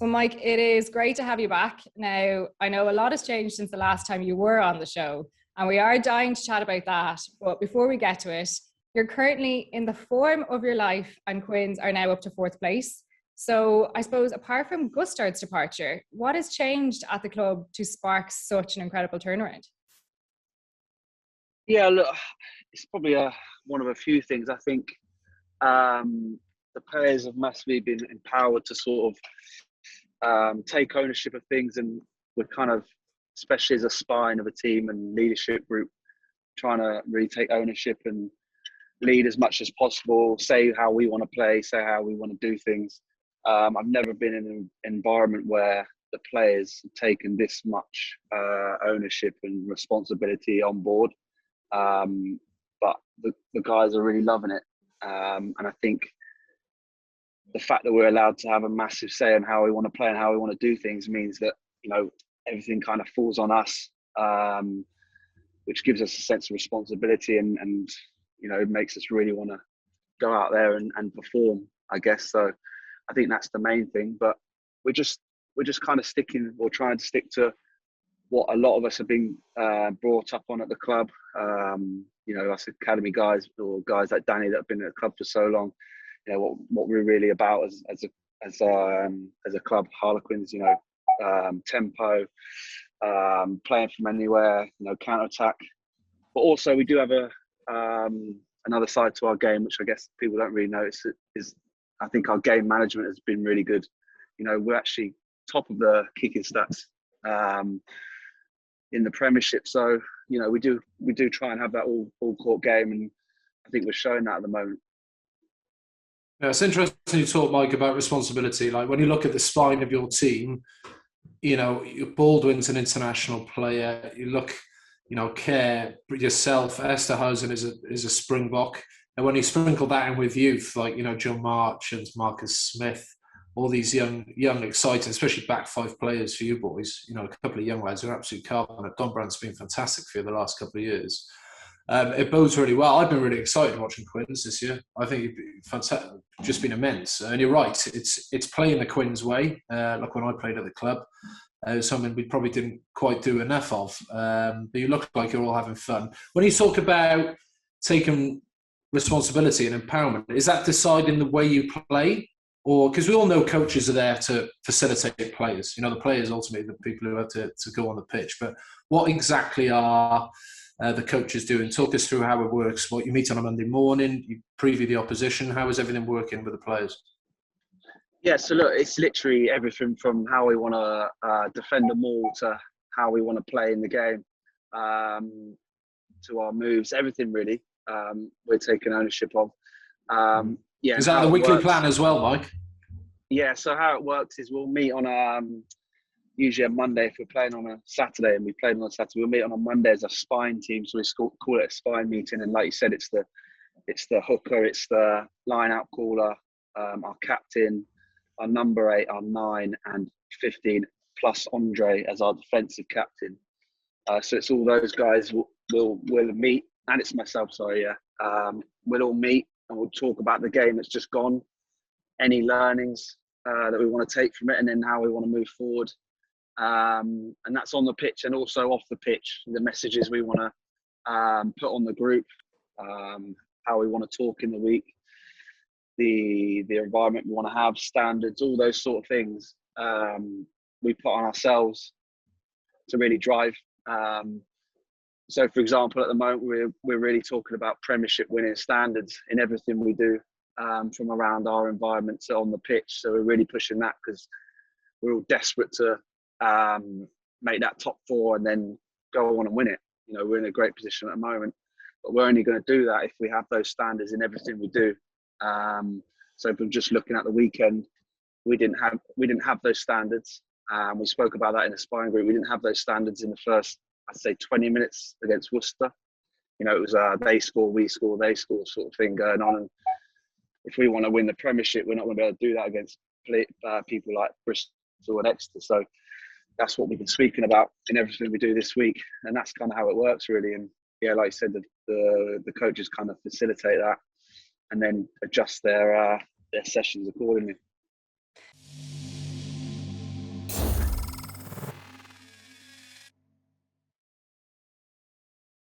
Well, Mike, it is great to have you back. Now, I know a lot has changed since the last time you were on the show, and we are dying to chat about that. But before we get to it, you're currently in the form of your life, and Quins are now up to 4th place. So I suppose, apart from Gustard's departure, what has changed at the club to spark such an incredible turnaround? Yeah, look, it's probably one of a few things. I think the players have massively been empowered to sort of take ownership of things, and we're kind of, especially as a spine of a team and leadership group, trying to really take ownership and lead as much as possible, say how we want to play, say how we want to do things. I've never been in an environment where the players have taken this much ownership and responsibility on board. But the guys are really loving it. And I think the fact that we're allowed to have a massive say in how we want to play and how we want to do things means that, you know, everything kind of falls on us, which gives us a sense of responsibility and you know, it makes us really want to go out there and perform, I guess. So I think that's the main thing. But we're just kind of sticking, or trying to stick to what a lot of us have been brought up on at the club. You know, us academy guys, or guys like Danny that have been at the club for so long. You know what we're really about as a club, Harlequins. You know, tempo, playing from anywhere. You know, counter attack. But also we do have another side to our game, which I guess people don't really notice. Is I think our game management has been really good. You know, we're actually top of the kicking stats in the Premiership. So, you know, we do try and have that all court game, and I think we're showing that at the moment. Yeah, it's interesting you talk, Mike, about responsibility. Like when you look at the spine of your team, you know, Baldwin's an international player. You look, you know, Kerr, yourself, Esterhuizen is a Springbok. And when you sprinkle that in with youth, like, you know, John March and Marcus Smith, all these young, exciting, especially back 5 players for you boys, you know, a couple of young lads who are absolute carbon. Don Brandt's been fantastic for you the last couple of years. It bodes really well. I've been really excited watching Quins this year. I think it's fantastic, just been immense. And you're right, it's playing the Quins way. Like when I played at the club, something we probably didn't quite do enough of. But you look like you're all having fun. When you talk about taking responsibility and empowerment, is that deciding the way you play? Or, because we all know coaches are there to facilitate players. You know, the players ultimately the people who have to go on the pitch. But what exactly are the coaches doing? Talk us through how it works. What, you meet on a Monday morning, you preview the opposition. How is everything working with the players? Yeah, so look, it's literally everything from how we want to defend the maul to how we want to play in the game, to our moves, everything really. We're taking ownership of. Yeah, is that the weekly plan as well, Mike? Yeah, so how it works is we'll meet on usually a Monday. If we're playing on a Saturday and we played on a Saturday, we'll meet on a Monday as a spine team. So we call it a spine meeting. And like you said, it's the hooker, it's the line-out caller, our captain, our number 8, our 9 and 15, plus Andre as our defensive captain. So it's all those guys we'll meet, and it's myself, sorry, yeah. We'll all meet and we'll talk about the game that's just gone, any learnings that we want to take from it, and then how we want to move forward. And that's on the pitch and also off the pitch, the messages we want to put on the group, how we want to talk in the week, the environment we want to have, standards, all those sort of things we put on ourselves to really drive. So, for example, at the moment, we're really talking about Premiership winning standards in everything we do, from around our environments on the pitch. So we're really pushing that because we're all desperate to make that top 4 and then go on and win it. You know, we're in a great position at the moment, but we're only going to do that if we have those standards in everything we do. So from just looking at the weekend, we didn't have those standards. We spoke about that in the sparring group. We didn't have those standards in the first, I'd say, 20 minutes against Worcester. You know, it was they score, we score, they score sort of thing going on. And if we want to win the Premiership, we're not going to be able to do that against people like Bristol and Exeter. So that's what we've been speaking about in everything we do this week. And that's kind of how it works, really. And yeah, like I said, the coaches kind of facilitate that and then adjust their sessions accordingly.